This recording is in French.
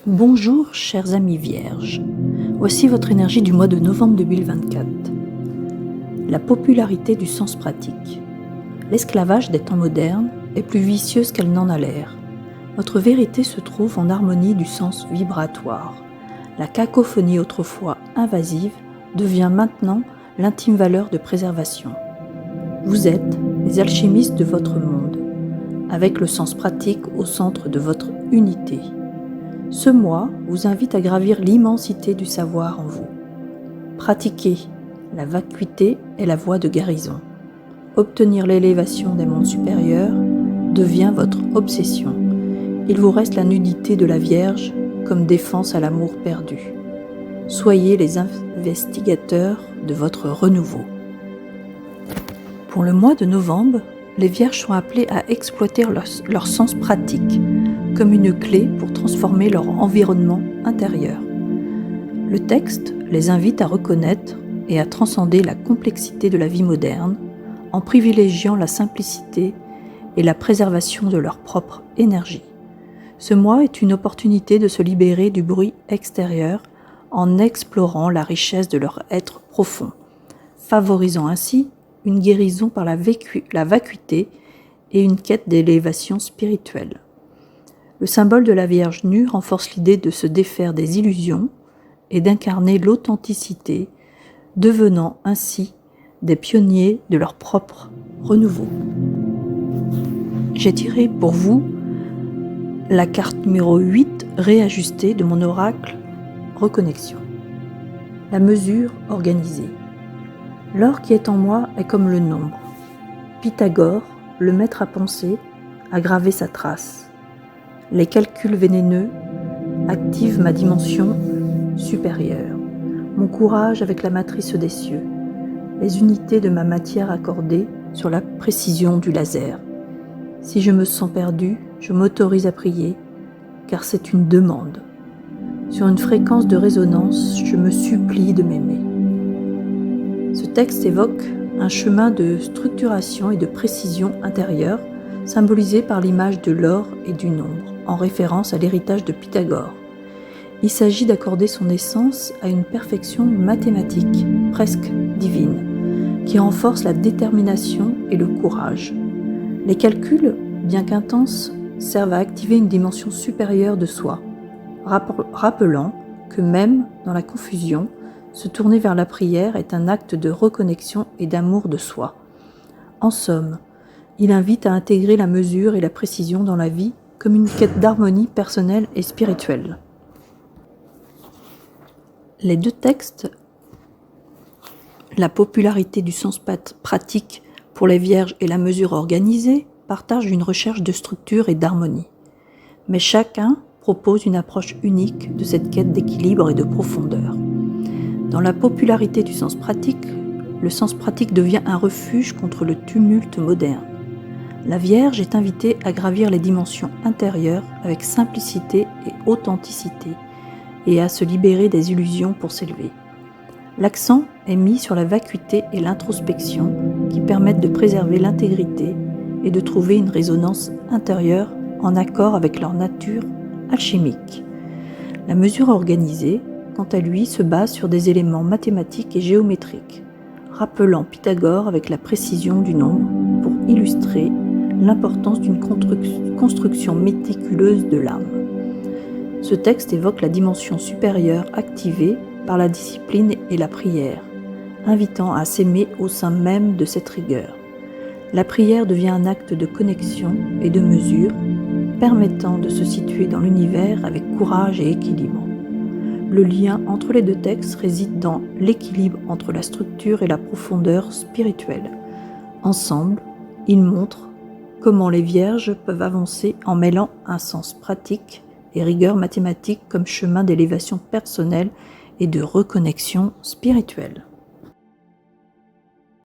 Bonjour chers amis vierges, voici votre énergie du mois de novembre 2024. La popularité du sens pratique. L'esclavage des temps modernes est plus vicieuse qu'elle n'en a l'air. Votre vérité se trouve en harmonie du sens vibratoire. La cacophonie autrefois invasive devient maintenant l'intime valeur de préservation. Vous êtes les alchimistes de votre monde, avec le sens pratique au centre de votre unité. Ce mois vous invite à gravir l'immensité du savoir en vous. Pratiquer la vacuité est la voie de guérison. Obtenir l'élévation des mondes supérieurs devient votre obsession. Il vous reste la nudité de la Vierge comme défense à l'amour perdu. Soyez les investigateurs de votre renouveau. Pour le mois de novembre, les Vierges sont appelées à exploiter leur sens pratique comme une clé pour transformer leur environnement intérieur. Le texte les invite à reconnaître et à transcender la complexité de la vie moderne en privilégiant la simplicité et la préservation de leur propre énergie. Ce mois est une opportunité de se libérer du bruit extérieur en explorant la richesse de leur être profond, favorisant ainsi une guérison par la vacuité et une quête d'élévation spirituelle. Le symbole de la Vierge nue renforce l'idée de se défaire des illusions et d'incarner l'authenticité, devenant ainsi des pionniers de leur propre renouveau. J'ai tiré pour vous la carte numéro 8 réajustée de mon oracle Reconnexion. La mesure organisée. L'or qui est en moi est comme le nombre. Pythagore, le maître à penser, a gravé sa trace. Les calculs vénéneux activent ma dimension supérieure, mon courage avec la matrice des cieux, les unités de ma matière accordées sur la précision du laser. Si je me sens perdu, je m'autorise à prier, car c'est une demande. Sur une fréquence de résonance, je me supplie de m'aimer. Ce texte évoque un chemin de structuration et de précision intérieure, symbolisé par l'image de l'or et du nombre, en référence à l'héritage de Pythagore. Il s'agit d'accorder son essence à une perfection mathématique, presque divine, qui renforce la détermination et le courage. Les calculs, bien qu'intenses, servent à activer une dimension supérieure de soi, rappelant que même dans la confusion, se tourner vers la prière est un acte de reconnexion et d'amour de soi. En somme, il invite à intégrer la mesure et la précision dans la vie comme une quête d'harmonie personnelle et spirituelle. Les deux textes, la popularité du sens pratique pour les Vierges et la mesure organisée, partagent une recherche de structure et d'harmonie. Mais chacun propose une approche unique de cette quête d'équilibre et de profondeur. Dans la popularité du sens pratique, le sens pratique devient un refuge contre le tumulte moderne. La Vierge est invitée à gravir les dimensions intérieures avec simplicité et authenticité et à se libérer des illusions pour s'élever. L'accent est mis sur la vacuité et l'introspection qui permettent de préserver l'intégrité et de trouver une résonance intérieure en accord avec leur nature alchimique. La mesure organisée, quant à lui, se base sur des éléments mathématiques et géométriques, rappelant Pythagore avec la précision du nombre pour illustrer l'importance d'une construction méticuleuse de l'âme. Ce texte évoque la dimension supérieure activée par la discipline et la prière, invitant à s'aimer au sein même de cette rigueur. La prière devient un acte de connexion et de mesure, permettant de se situer dans l'univers avec courage et équilibre. Le lien entre les deux textes réside dans l'équilibre entre la structure et la profondeur spirituelle. Ensemble, ils montrent comment les Vierges peuvent avancer en mêlant un sens pratique et rigueur mathématique comme chemin d'élévation personnelle et de reconnexion spirituelle.